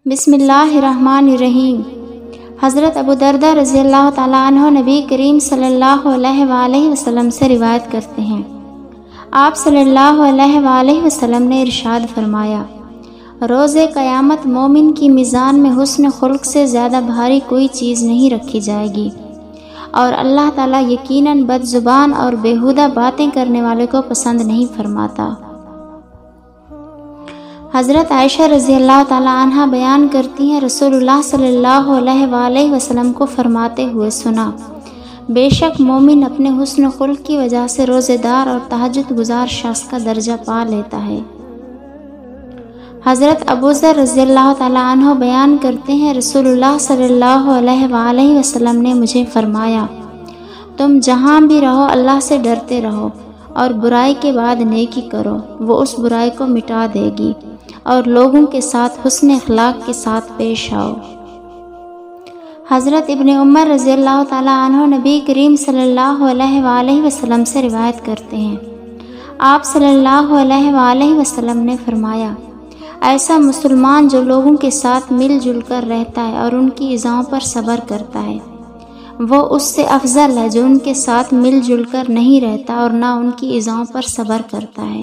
بسم اللہ الرحمن الرحیم۔ حضرت ابو دردہ رضی اللہ تعالیٰ عنہ نبی کریم صلی اللہ علیہ وآلہ وسلم سے روایت کرتے ہیں، آپ صلی اللہ علیہ وآلہ وسلم نے ارشاد فرمایا، روز قیامت مومن کی میزان میں حسن خلق سے زیادہ بھاری کوئی چیز نہیں رکھی جائے گی، اور اللہ تعالیٰ یقیناً بد زبان اور بیہودہ باتیں کرنے والے کو پسند نہیں فرماتا۔ حضرت عائشہ رضی اللہ تعالیٰ عنہ بیان کرتی ہیں، رسول اللہ صلی اللہ علیہ وآلہ وسلم کو فرماتے ہوئے سنا، بے شک مومن اپنے حسن خلق کی وجہ سے روزے دار اور تہجد گزار شخص کا درجہ پا لیتا ہے۔ حضرت ابو ذر رضی اللہ تعالیٰ عنہ بیان کرتے ہیں، رسول اللہ صلی اللہ علیہ وآلہ وسلم نے مجھے فرمایا، تم جہاں بھی رہو اللہ سے ڈرتے رہو اور برائی کے بعد نیکی کرو، وہ اس برائی کو مٹا دے گی، اور لوگوں کے ساتھ حسن اخلاق کے ساتھ پیش آؤ۔ حضرت ابن عمر رضی اللہ تعالیٰ عنہ نبی کریم صلی اللہ علیہ وآلہ وسلم سے روایت کرتے ہیں، آپ صلی اللہ علیہ وآلہ وسلم نے فرمایا، ایسا مسلمان جو لوگوں کے ساتھ مل جل کر رہتا ہے اور ان کی ایذاؤں پر صبر کرتا ہے، وہ اس سے افضل ہے جو ان کے ساتھ مل جل کر نہیں رہتا اور نہ ان کی ایذاؤں پر صبر کرتا ہے۔